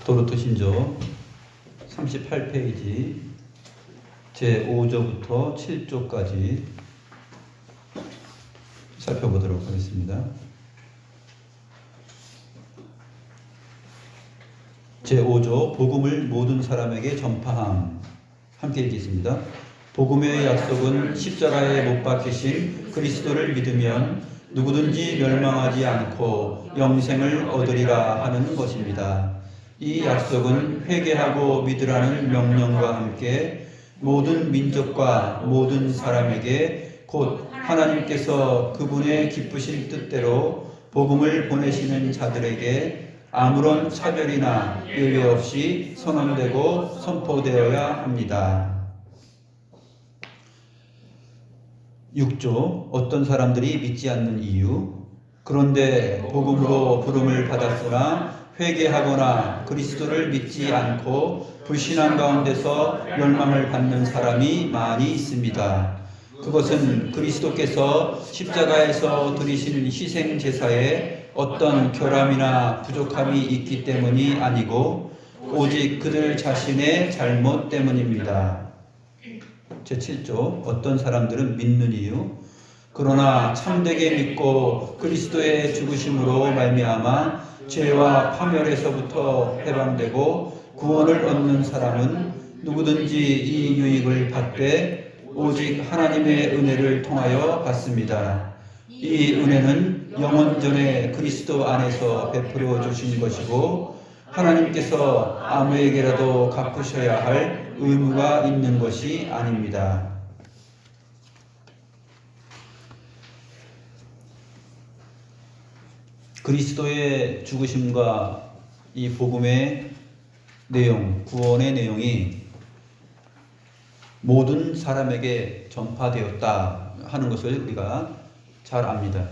도르토 신조 38페이지 제5조부터 7조까지 살펴보도록 하겠습니다. 제5조 복음을 모든 사람에게 전파함. 함께 읽겠습니다. 복음의 약속은 십자가에 못 박히신 그리스도를 믿으면 누구든지 멸망하지 않고 영생을 얻으리라 하는 것입니다. 이 약속은 회개하고 믿으라는 명령과 함께 모든 민족과 모든 사람에게 곧 하나님께서 그분의 기쁘신 뜻대로 복음을 보내시는 자들에게 아무런 차별이나 예외 없이 선언되고 선포되어야 합니다. 6조 어떤 사람들이 믿지 않는 이유. 그런데 복음으로 부름을 받았으나 회개하거나 그리스도를 믿지 않고 불신한 가운데서 멸망을 받는 사람이 많이 있습니다. 그것은 그리스도께서 십자가에서 드리신 희생 제사에 어떤 결함이나 부족함이 있기 때문이 아니고 오직 그들 자신의 잘못 때문입니다. 제7조 어떤 사람들은 믿는 이유. 그러나 참되게 믿고 그리스도의 죽으심으로 말미암아 죄와 파멸에서부터 해방되고 구원을 얻는 사람은 누구든지 이 유익을 받되 오직 하나님의 은혜를 통하여 받습니다. 이 은혜는 영원전에 그리스도 안에서 베풀어 주신 것이고 하나님께서 아무에게라도 갚으셔야 할 의무가 있는 것이 아닙니다. 그리스도의 죽으심과 이 복음의 내용, 구원의 내용이 모든 사람에게 전파되었다 하는 것을 우리가 잘 압니다.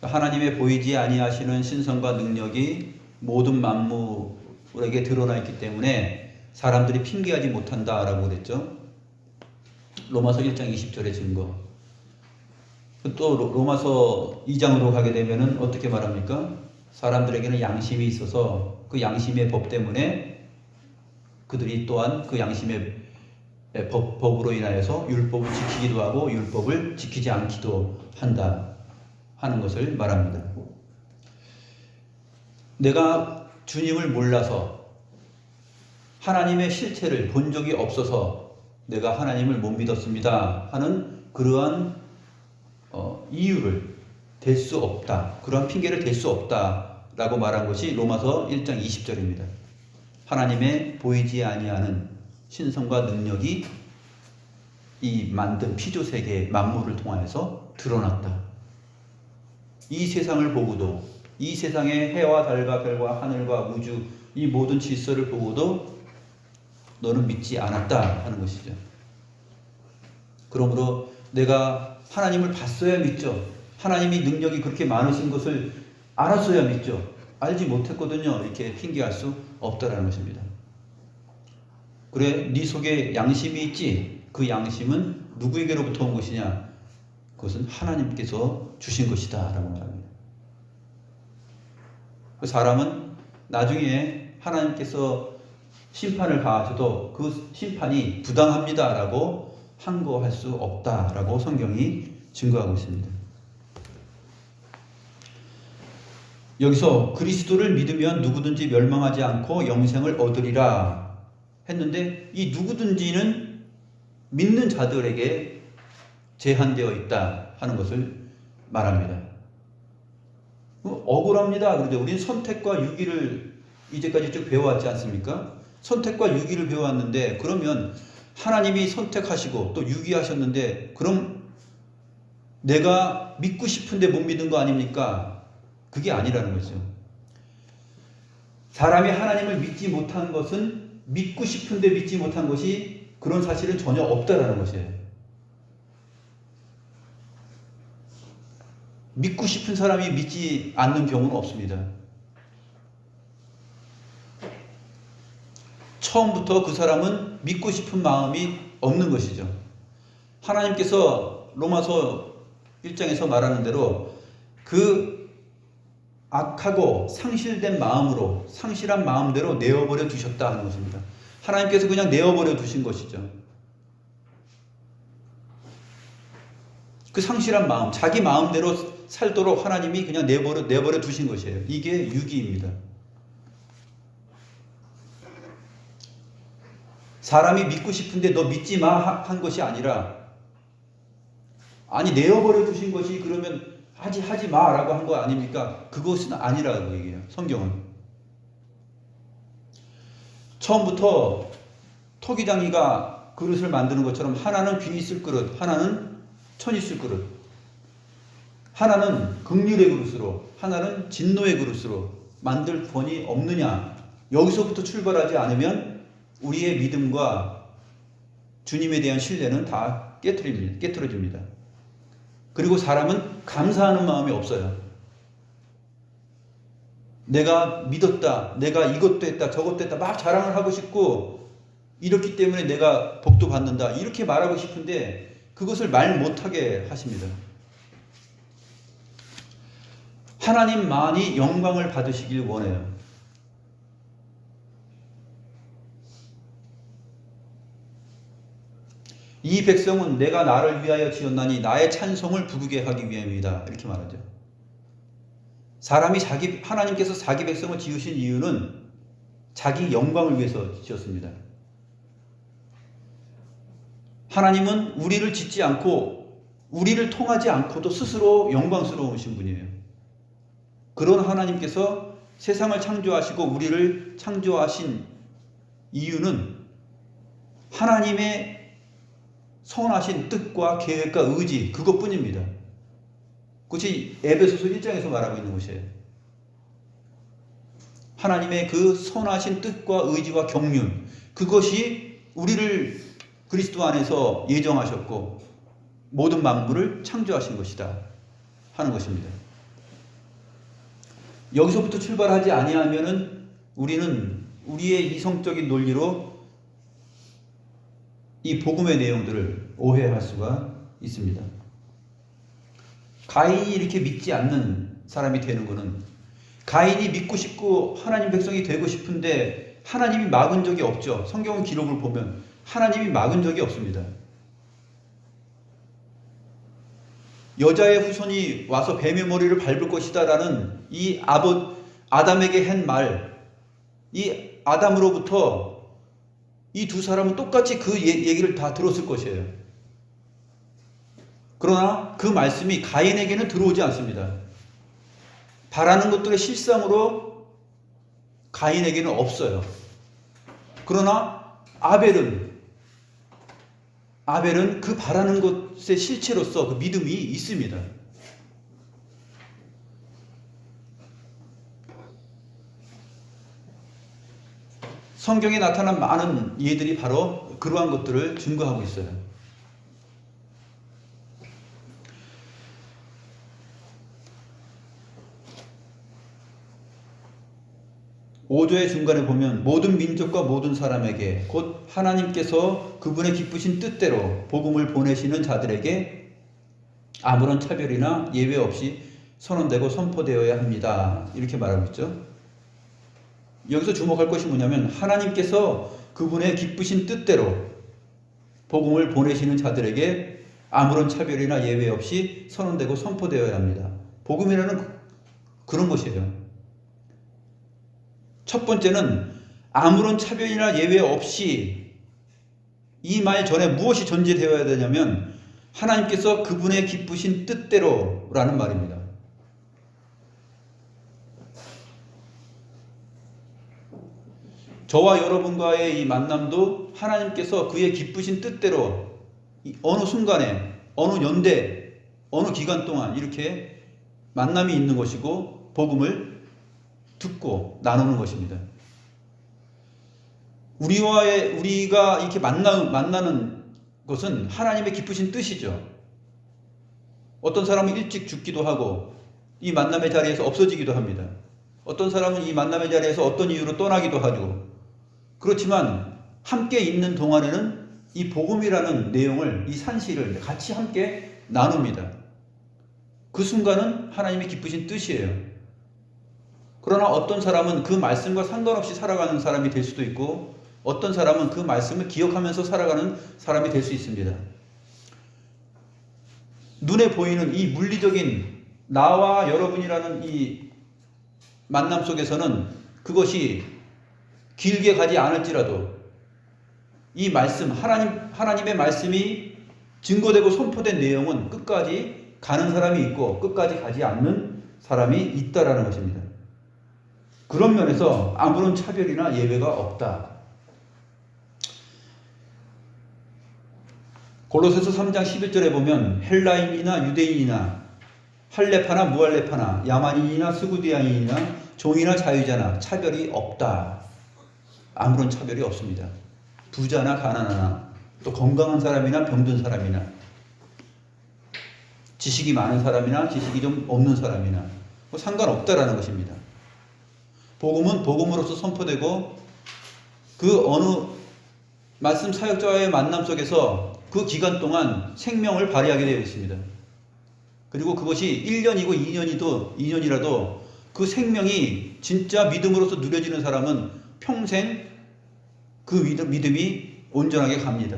하나님의 보이지 아니하시는 신성과 능력이 모든 만물에게 드러나 있기 때문에 사람들이 핑계하지 못한다라고 그랬죠. 로마서 1장 20절의 증거. 또 로마서 2장으로 가게 되면은 어떻게 말합니까? 사람들에게는 양심이 있어서 그 양심의 법 때문에 그들이 또한 그 양심의 법으로 인하여서 율법을 지키기도 하고 율법을 지키지 않기도 한다 하는 것을 말합니다. 내가 주님을 몰라서 하나님의 실체를 본 적이 없어서 내가 하나님을 못 믿었습니다 하는 그러한 이유를 댈 수 없다. 그러한 핑계를 댈 수 없다라고 말한 것이 로마서 1장 20절입니다. 하나님의 보이지 아니하는 신성과 능력이 이 만든 피조세계 만물을 통하여서 드러났다. 이 세상을 보고도 이 세상의 해와 달과 별과 하늘과 우주 이 모든 질서를 보고도 너는 믿지 않았다 하는 것이죠. 그러므로 내가 하나님을 봤어야 믿죠. 하나님이 능력이 그렇게 많으신 것을 알았어야 믿죠. 알지 못했거든요. 이렇게 핑계할 수 없다라는 것입니다. 그래, 네 속에 양심이 있지. 그 양심은 누구에게로부터 온 것이냐? 그것은 하나님께서 주신 것이다 라고 말합니다. 그 사람은 나중에 하나님께서 심판을 가하셔도 그 심판이 부당합니다 라고 항거할 수 없다 라고 성경이 증거하고 있습니다. 여기서 그리스도를 믿으면 누구든지 멸망하지 않고 영생을 얻으리라 했는데 이 누구든지는 믿는 자들에게 제한되어 있다 하는 것을 말합니다. 억울합니다. 그런데 우리는 선택과 유기를 이제까지 쭉 배워왔지 않습니까? 선택과 유기를 배워왔는데 그러면 하나님이 선택하시고 또 유기하셨는데 그럼 내가 믿고 싶은데 못 믿는 거 아닙니까? 그게 아니라는 거죠. 사람이 하나님을 믿지 못한 것은 믿고 싶은데 믿지 못한 것이 그런 사실은 전혀 없다라는 것이에요. 믿고 싶은 사람이 믿지 않는 경우는 없습니다. 처음부터 그 사람은 믿고 싶은 마음이 없는 것이죠. 하나님께서 로마서 1장에서 말하는 대로 그 악하고 상실된 마음으로, 상실한 마음대로 내어버려 두셨다 하는 것입니다. 하나님께서 그냥 내어버려 두신 것이죠. 그 상실한 마음, 자기 마음대로 살도록 하나님이 그냥 내버려 두신 것이에요. 이게 유기입니다. 사람이 믿고 싶은데 너 믿지 마 한 것이 아니라, 아니 내어버려 두신 것이 그러면 하지 마라고 한 거 아닙니까? 그것은 아니라고 얘기해요. 성경은. 처음부터 토기장이가 그릇을 만드는 것처럼 하나는 귀 있을 그릇, 하나는 천 있을 그릇, 하나는 긍휼의 그릇으로, 하나는 진노의 그릇으로 만들 권이 없느냐. 여기서부터 출발하지 않으면 우리의 믿음과 주님에 대한 신뢰는 다 깨트려집니다. 그리고 사람은 감사하는 마음이 없어요. 내가 믿었다, 내가 이것도 했다, 저것도 했다, 막 자랑을 하고 싶고, 이렇기 때문에 내가 복도 받는다, 이렇게 말하고 싶은데 그것을 말 못하게 하십니다. 하나님만이 영광을 받으시길 원해요. 이 백성은 내가 나를 위하여 지었나니 나의 찬송을 부르게 하기 위함이다. 이렇게 말하죠. 사람이 하나님께서 자기 백성을 지으신 이유는 자기 영광을 위해서 지었습니다. 하나님은 우리를 짓지 않고 우리를 통하지 않고도 스스로 영광스러우신 분이에요. 그런 하나님께서 세상을 창조하시고 우리를 창조하신 이유는 하나님의 선하신 뜻과 계획과 의지, 그것뿐입니다. 그것이 에베소서 1장에서 말하고 있는 것이에요. 하나님의 그 선하신 뜻과 의지와 경륜, 그것이 우리를 그리스도 안에서 예정하셨고 모든 만물을 창조하신 것이다 하는 것입니다. 여기서부터 출발하지 아니하면은 우리는 우리의 이성적인 논리로 이 복음의 내용들을 오해할 수가 있습니다. 가인이 이렇게 믿지 않는 사람이 되는 것은, 가인이 믿고 싶고 하나님 백성이 되고 싶은데 하나님이 막은 적이 없죠. 성경 기록을 보면 하나님이 막은 적이 없습니다. 여자의 후손이 와서 뱀의 머리를 밟을 것이다 라는 이 아담에게 한 말, 이 아담으로부터 이 두 사람은 똑같이 그 얘기를 다 들었을 것이에요. 그러나 그 말씀이 가인에게는 들어오지 않습니다. 바라는 것들의 실상으로 가인에게는 없어요. 그러나 아벨은 그 바라는 것의 실체로서 그 믿음이 있습니다. 성경에 나타난 많은 예들이 바로 그러한 것들을 증거하고 있어요. (5조의) 중간에 보면 모든 민족과 모든 사람에게 곧 하나님께서 그분의 기쁘신 뜻대로 복음을 보내시는 자들에게 아무런 차별이나 예외 없이 선언되고 선포되어야 합니다. 이렇게 말하고 있죠. 여기서 주목할 것이 뭐냐면 하나님께서 그분의 기쁘신 뜻대로 복음을 보내시는 자들에게 아무런 차별이나 예외 없이 선언되고 선포되어야 합니다. 복음이라는 그런 것이에요. 첫 번째는 아무런 차별이나 예외 없이, 이 말 전에 무엇이 전제되어야 되냐면 하나님께서 그분의 기쁘신 뜻대로라는 말입니다. 저와 여러분과의 이 만남도 하나님께서 그의 기쁘신 뜻대로 어느 순간에, 어느 연대, 어느 기간 동안 이렇게 만남이 있는 것이고 복음을 듣고 나누는 것입니다. 우리가 이렇게 만나는 것은 하나님의 기쁘신 뜻이죠. 어떤 사람은 일찍 죽기도 하고 이 만남의 자리에서 없어지기도 합니다. 어떤 사람은 이 만남의 자리에서 어떤 이유로 떠나기도 하죠. 그렇지만 함께 있는 동안에는 이 복음이라는 내용을, 이 산실을 같이 함께 나눕니다. 그 순간은 하나님의 기쁘신 뜻이에요. 그러나 어떤 사람은 그 말씀과 상관없이 살아가는 사람이 될 수도 있고 어떤 사람은 그 말씀을 기억하면서 살아가는 사람이 될 수 있습니다. 눈에 보이는 이 물리적인 나와 여러분이라는 이 만남 속에서는 그것이 길게 가지 않을지라도 이 말씀, 하나님의 말씀이 증거되고 선포된 내용은 끝까지 가는 사람이 있고 끝까지 가지 않는 사람이 있다라는 것입니다. 그런 면에서 아무런 차별이나 예외가 없다. 골로새서 3장 11절에 보면 헬라인이나 유대인이나 할레파나 무할레파나 야만인이나 스구디아인이나 종이나 자유자나 차별이 없다. 아무런 차별이 없습니다. 부자나 가난하나 또 건강한 사람이나 병든 사람이나 지식이 많은 사람이나 지식이 좀 없는 사람이나 뭐 상관없다라는 것입니다. 복음은 복음으로서 선포되고 그 어느 말씀 사역자와의 만남 속에서 그 기간 동안 생명을 발휘하게 되어 있습니다. 그리고 그것이 1년이고 2년이라도 그 생명이 진짜 믿음으로서 누려지는 사람은 평생 그 믿음이 온전하게 갑니다.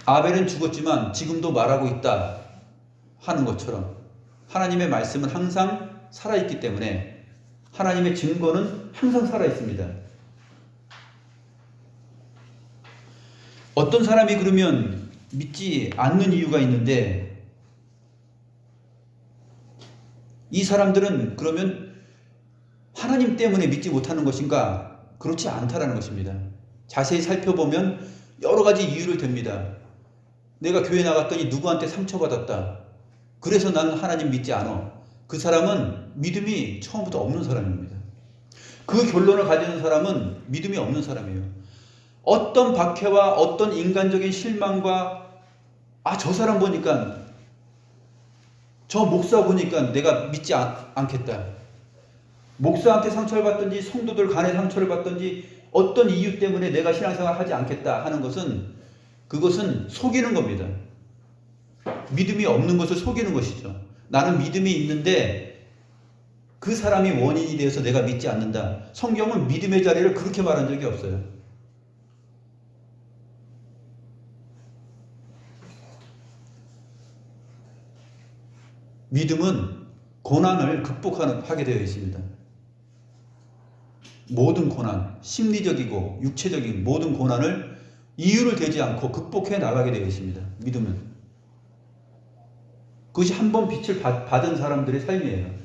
아벨은 죽었지만 지금도 말하고 있다 하는 것처럼 하나님의 말씀은 항상 살아있기 때문에 하나님의 증거는 항상 살아있습니다. 어떤 사람이 그러면 믿지 않는 이유가 있는데 이 사람들은 그러면 하나님 때문에 믿지 못하는 것인가? 그렇지 않다라는 것입니다. 자세히 살펴보면 여러 가지 이유를 댑니다. 내가 교회 나갔더니 누구한테 상처받았다. 그래서 나는 하나님 믿지 않아. 그 사람은 믿음이 처음부터 없는 사람입니다. 그 결론을 가지는 사람은 믿음이 없는 사람이에요. 어떤 박해와 어떤 인간적인 실망과 저 사람 보니까 저 목사 보니까 내가 믿지 않겠다. 목사한테 상처를 받든지 성도들 간에 상처를 받든지 어떤 이유 때문에 내가 신앙생활 하지 않겠다 하는 것은 그것은 속이는 겁니다. 믿음이 없는 것을 속이는 것이죠. 나는 믿음이 있는데 그 사람이 원인이 되어서 내가 믿지 않는다. 성경은 믿음의 자리를 그렇게 말한 적이 없어요. 믿음은 고난을 극복하게 되어 있습니다. 모든 고난, 심리적이고 육체적인 모든 고난을 이유를 대지 않고 극복해 나가게 되어 있습니다. 믿음은. 그것이 한 번 빛을 받은 사람들의 삶이에요.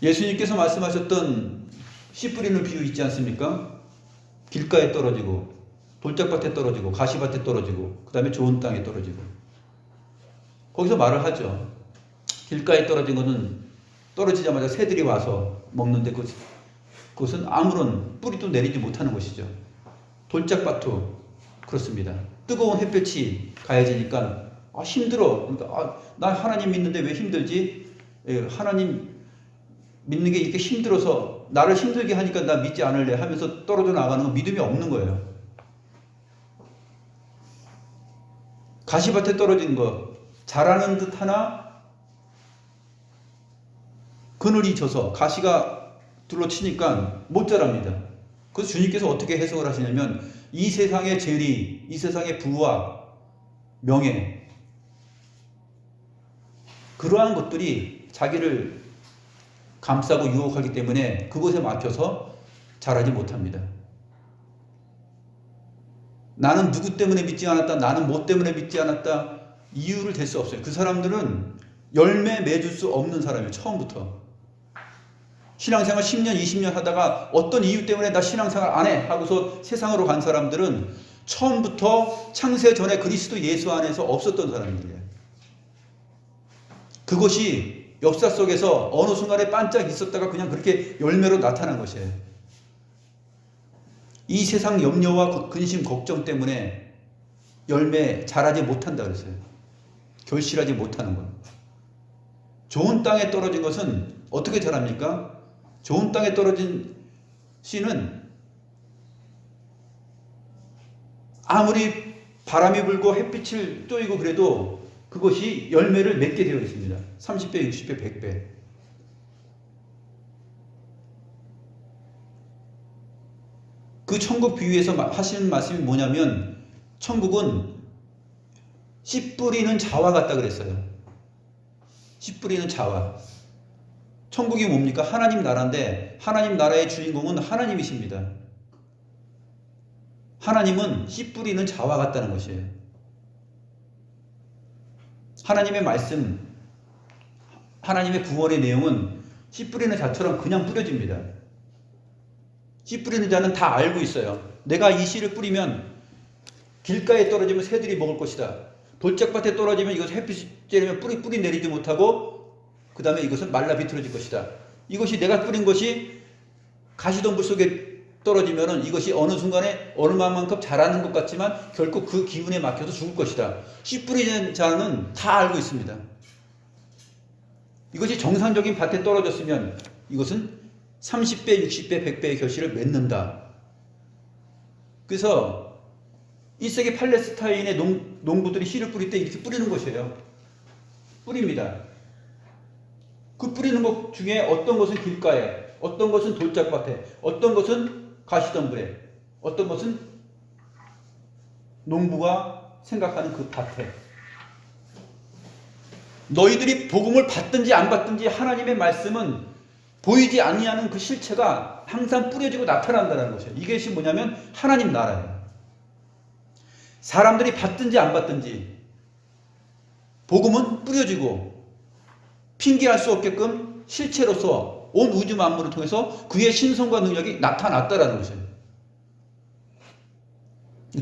예수님께서 말씀하셨던 씨 뿌리는 비유 있지 않습니까? 길가에 떨어지고 돌짝밭에 떨어지고 가시밭에 떨어지고 그 다음에 좋은 땅에 떨어지고 거기서 말을 하죠. 길가에 떨어진 것은 떨어지자마자 새들이 와서 먹는데 그것은 아무런 뿌리도 내리지 못하는 것이죠. 돌짝밭도 그렇습니다. 뜨거운 햇볕이 가해지니까 힘들어. 그러니까 나 하나님 믿는데 왜 힘들지? 하나님 믿는 게 이렇게 힘들어서 나를 힘들게 하니까 나 믿지 않을래 하면서 떨어져 나가는 건 믿음이 없는 거예요. 가시밭에 떨어진 거 자라는 듯 하나 그늘이 져서 가시가 둘러치니까 못 자랍니다. 그래서 주님께서 어떻게 해석을 하시냐면 이 세상의 재리, 이 세상의 부와 명예 그러한 것들이 자기를 감싸고 유혹하기 때문에 그것에 막혀서 자라지 못합니다. 나는 누구 때문에 믿지 않았다. 나는 뭐 때문에 믿지 않았다. 이유를 댈 수 없어요. 그 사람들은 열매 맺을 수 없는 사람이에요. 처음부터. 신앙생활 10년, 20년 하다가 어떤 이유 때문에 나 신앙생활 안 해 하고서 세상으로 간 사람들은 처음부터 창세 전에 그리스도 예수 안에서 없었던 사람들이에요. 그것이 역사 속에서 어느 순간에 반짝 있었다가 그냥 그렇게 열매로 나타난 것이에요. 이 세상 염려와 근심, 걱정 때문에 열매 자라지 못한다 그랬어요. 결실하지 못하는 것. 좋은 땅에 떨어진 것은 어떻게 자랍니까? 좋은 땅에 떨어진 씨는 아무리 바람이 불고 햇빛을 쬐이고 그래도 그것이 열매를 맺게 되어 있습니다. 30배, 60배, 100배. 그 천국 비유에서 하시는 말씀이 뭐냐면 천국은 씨 뿌리는 자와 같다 그랬어요. 씨 뿌리는 자와. 천국이 뭡니까? 하나님 나라인데 하나님 나라의 주인공은 하나님이십니다. 하나님은 씨 뿌리는 자와 같다는 것이에요. 하나님의 말씀, 하나님의 구원의 내용은 씨 뿌리는 자처럼 그냥 뿌려집니다. 씨 뿌리는 자는 다 알고 있어요. 내가 이 씨를 뿌리면 길가에 떨어지면 새들이 먹을 것이다. 돌짝밭에 떨어지면 이것을 햇빛이 쬐면 뿌리 내리지 못하고 그 다음에 이것은 말라 비틀어질 것이다. 이것이 내가 뿌린 것이 가시덤불 속에 떨어지면은 이것이 어느 순간에 얼마만큼 자라는 것 같지만 결국 그 기운에 막혀서 죽을 것이다. 씨 뿌리는 자는 다 알고 있습니다. 이것이 정상적인 밭에 떨어졌으면 이것은 30배, 60배, 100배의 결실을 맺는다. 그래서 1세기 팔레스타인의 농부들이 씨를 뿌릴 때 이렇게 뿌리는 것이에요. 뿌립니다. 그 뿌리는 것 중에 어떤 것은 길가에, 어떤 것은 돌짝밭에, 어떤 것은 가시덤불에, 어떤 것은 농부가 생각하는 그 밭에. 너희들이 복음을 받든지 안 받든지 하나님의 말씀은 보이지 아니하는 그 실체가 항상 뿌려지고 나타난다는 것이에요. 이것이 뭐냐면 하나님 나라예요. 사람들이 받든지 안 받든지 복음은 뿌려지고 핑계할 수 없게끔 실체로서 온 우주 만물을 통해서 그의 신성과 능력이 나타났다라는 것이에요.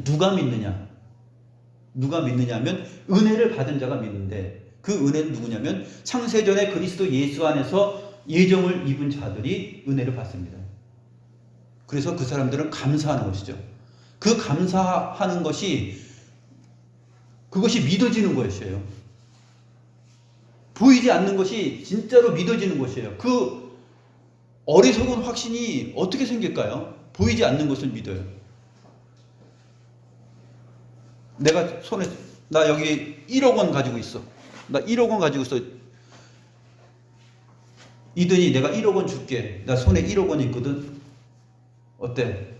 누가 믿느냐? 누가 믿느냐면 은혜를 받은 자가 믿는데 그 은혜는 누구냐면 창세전에 그리스도 예수 안에서 예정을 입은 자들이 은혜를 받습니다. 그래서 그 사람들은 감사하는 것이죠. 그 감사하는 것이 그것이 믿어지는 것이에요. 보이지 않는 것이 진짜로 믿어지는 것이에요. 그 어리석은 확신이 어떻게 생길까요? 보이지 않는 것을 믿어요. 내가 손에 나 여기 1억 원 가지고 있어. 나 1억 원 가지고 있어. 이든이 내가 1억 원 줄게. 나 손에 1억 원이 있거든. 어때?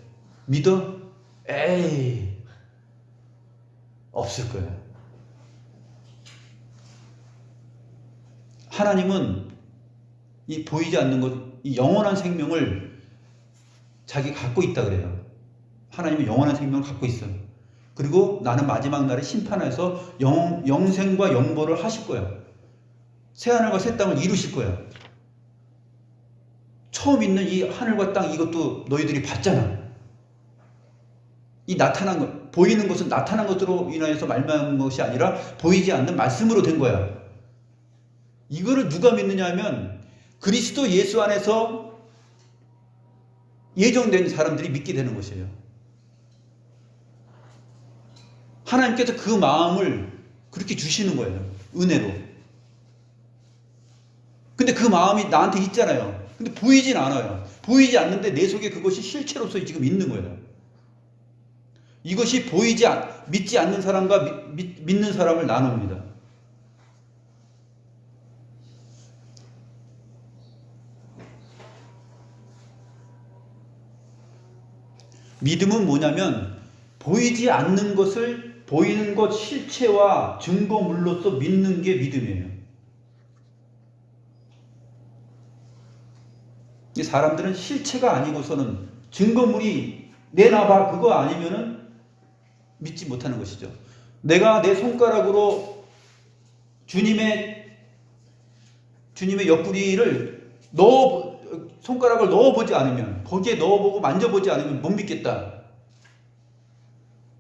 믿어? 에이, 없을 거야. 하나님은 이 보이지 않는 것, 이 영원한 생명을 자기 갖고 있다 그래요. 하나님은 영원한 생명을 갖고 있어요. 그리고 나는 마지막 날에 심판해서 영생과 영보를 하실 거야. 새하늘과 새 땅을 이루실 거야. 처음 있는 이 하늘과 땅 이것도 너희들이 봤잖아. 이 나타난 것, 보이는 것은 나타난 것으로 인하여서 말미암은 것이 아니라 보이지 않는 말씀으로 된 거야. 이거를 누가 믿느냐 하면 그리스도 예수 안에서 예정된 사람들이 믿게 되는 것이에요. 하나님께서 그 마음을 그렇게 주시는 거예요. 은혜로. 근데 그 마음이 나한테 있잖아요. 근데 보이진 않아요. 보이지 않는데 내 속에 그것이 실체로서 지금 있는 거예요. 이것이 믿지 않는 사람과 믿는 사람을 나눕니다. 믿음은 뭐냐면 보이지 않는 것을 보이는 것 실체와 증거물로서 믿는 게 믿음이에요. 사람들은 실체가 아니고서는 증거물이 내놔봐 그거 아니면은 믿지 못하는 것이죠. 내가 내 손가락으로 주님의 옆구리를 손가락을 넣어보지 않으면, 거기에 넣어보고 만져보지 않으면 못 믿겠다.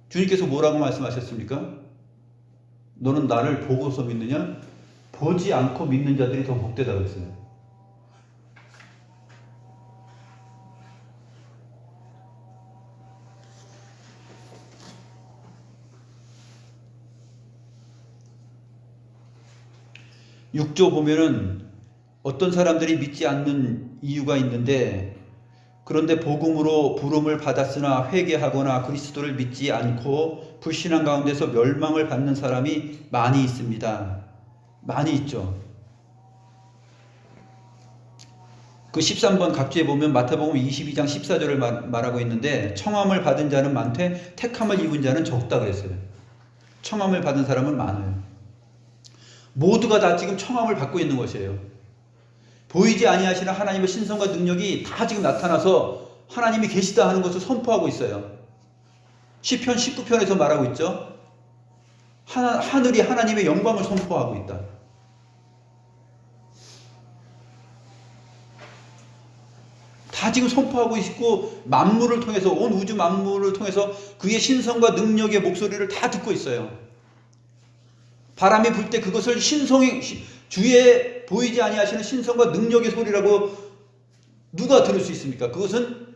주님께서 뭐라고 말씀하셨습니까? 너는 나를 보고서 믿느냐? 보지 않고 믿는 자들이 더 복되다 그랬어요. 육조 보면은 어떤 사람들이 믿지 않는 이유가 있는데 그런데 복음으로 부름을 받았으나 회개하거나 그리스도를 믿지 않고 불신앙 가운데서 멸망을 받는 사람이 많이 있습니다. 많이 있죠. 그 13번 각주에 보면 마태복음 22장 14절을 말하고 있는데 청함을 받은 자는 많되 택함을 입은 자는 적다 그랬어요. 청함을 받은 사람은 많아요. 모두가 다 지금 청함을 받고 있는 것이에요. 보이지 아니하시는 하나님의 신성과 능력이 다 지금 나타나서 하나님이 계시다 하는 것을 선포하고 있어요. 시편 19편에서 말하고 있죠. 하늘이 하나님의 영광을 선포하고 있다. 다 지금 선포하고 있고 만물을 통해서 온 우주 만물을 통해서 그의 신성과 능력의 목소리를 다 듣고 있어요. 바람이 불 때 그것을 주의 보이지 아니하시는 신성과 능력의 소리라고 누가 들을 수 있습니까? 그것은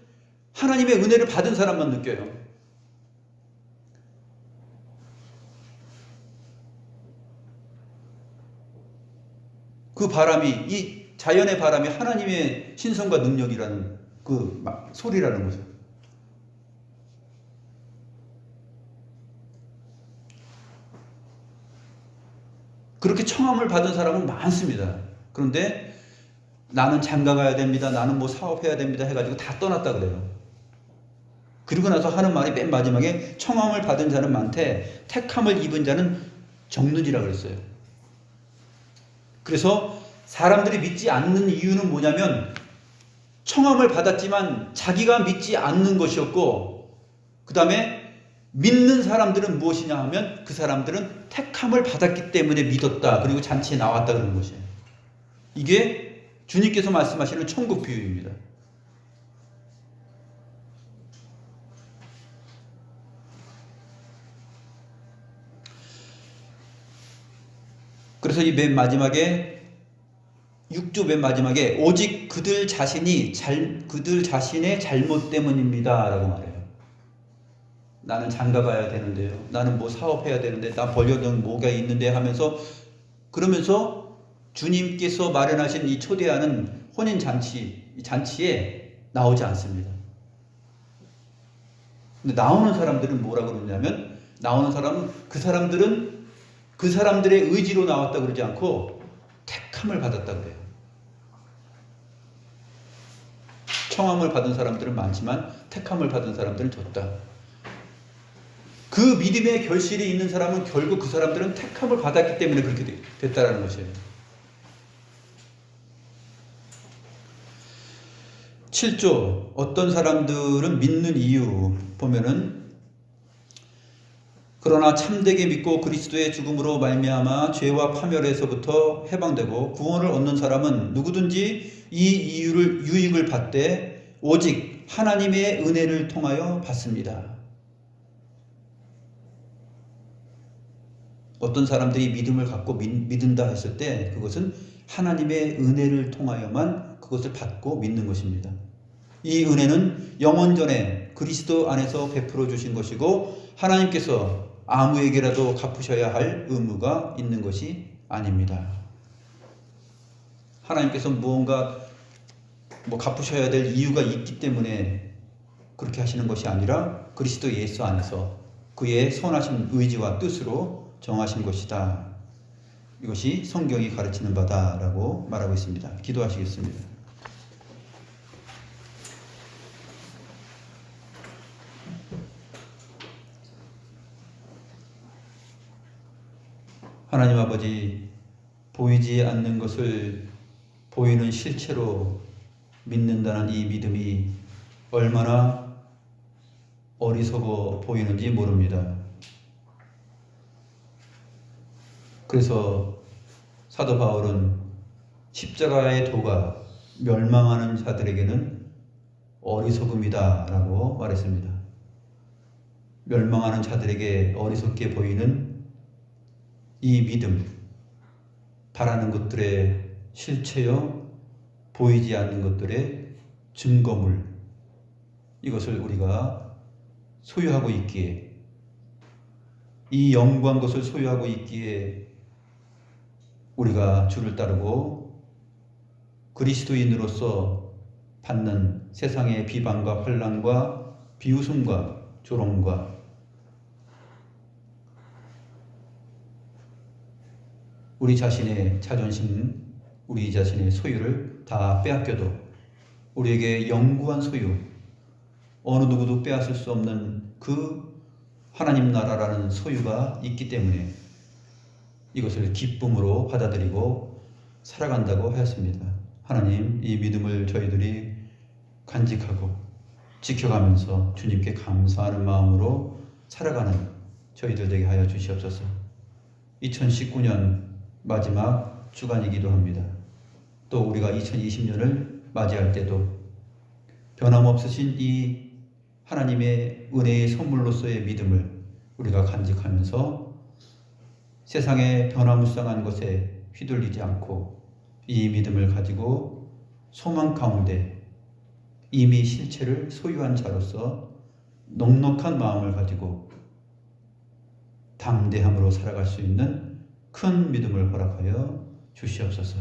하나님의 은혜를 받은 사람만 느껴요. 그 바람이, 이 자연의 바람이 하나님의 신성과 능력이라는 그 소리라는 거죠. 그렇게 청함을 받은 사람은 많습니다. 그런데 나는 장가 가야 됩니다. 나는 뭐 사업해야 됩니다. 해가지고 다 떠났다 그래요. 그리고 나서 하는 말이 맨 마지막에 청함을 받은 자는 많되 택함을 입은 자는 적느니라 그랬어요. 그래서 사람들이 믿지 않는 이유는 뭐냐면 청함을 받았지만 자기가 믿지 않는 것이었고, 그 다음에 믿는 사람들은 무엇이냐 하면 그 사람들은 택함을 받았기 때문에 믿었다. 그리고 잔치에 나왔다 그런 것이에요. 이게 주님께서 말씀하시는 천국 비유입니다. 그래서 이 맨 마지막에 6조 맨 마지막에 오직 그들 자신의 잘못 때문입니다 라고 말해요. 나는 장가 가야 되는데요. 나는 뭐 사업해야 되는데, 나 벌려둔 뭐가 있는데 하면서, 그러면서 주님께서 마련하신 이 초대하는 혼인 잔치, 이 잔치에 나오지 않습니다. 근데 나오는 사람들은 뭐라 그러냐면, 나오는 사람은 그 사람들의 의지로 나왔다 그러지 않고 택함을 받았다 그래요. 청함을 받은 사람들은 많지만 택함을 받은 사람들은 적다. 그 믿음의 결실이 있는 사람은 결국 그 사람들은 택함을 받았기 때문에 그렇게 됐다라는 것이에요. 7조 어떤 사람들은 믿는 이유 보면은, 그러나 참되게 믿고 그리스도의 죽음으로 말미암아 죄와 파멸에서부터 해방되고 구원을 얻는 사람은 누구든지 이 유익을 받되 오직 하나님의 은혜를 통하여 받습니다. 어떤 사람들이 믿음을 갖고 믿는다 했을 때 그것은 하나님의 은혜를 통하여만 그것을 받고 믿는 것입니다. 이 은혜는 영원전에 그리스도 안에서 베풀어 주신 것이고 하나님께서 아무에게라도 갚으셔야 할 의무가 있는 것이 아닙니다. 하나님께서 무언가 갚으셔야 될 이유가 있기 때문에 그렇게 하시는 것이 아니라 그리스도 예수 안에서 그의 선하신 의지와 뜻으로 정하신 것이다. 이것이 성경이 가르치는 바다라고 말하고 있습니다. 기도하시겠습니다. 하나님 아버지, 보이지 않는 것을 보이는 실체로 믿는다는 이 믿음이 얼마나 어리석어 보이는지 모릅니다. 그래서 사도 바울은 십자가의 도가 멸망하는 자들에게는 어리석음이다 라고 말했습니다. 멸망하는 자들에게 어리석게 보이는 이 믿음, 바라는 것들의 실체요, 보이지 않는 것들의 증거물, 이것을 우리가 소유하고 있기에, 이 영광 것을 소유하고 있기에 우리가 주를 따르고 그리스도인으로서 받는 세상의 비방과 환난과 비웃음과 조롱과 우리 자신의 자존심, 우리 자신의 소유를 다 빼앗겨도 우리에게 영구한 소유, 어느 누구도 빼앗을 수 없는 그 하나님 나라라는 소유가 있기 때문에 이것을 기쁨으로 받아들이고 살아간다고 하였습니다. 하나님, 이 믿음을 저희들이 간직하고 지켜가면서 주님께 감사하는 마음으로 살아가는 저희들 되게 하여 주시옵소서. 2019년 마지막 주간이기도 합니다. 또 우리가 2020년을 맞이할 때도 변함없으신 이 하나님의 은혜의 선물로서의 믿음을 우리가 간직하면서 세상의 변화무쌍한 것에 휘둘리지 않고 이 믿음을 가지고 소망 가운데 이미 실체를 소유한 자로서 넉넉한 마음을 가지고 담대함으로 살아갈 수 있는 큰 믿음을 허락하여 주시옵소서.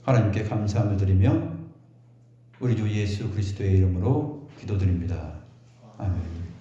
하나님께 감사함을 드리며 우리 주 예수 그리스도의 이름으로 기도드립니다. 아멘.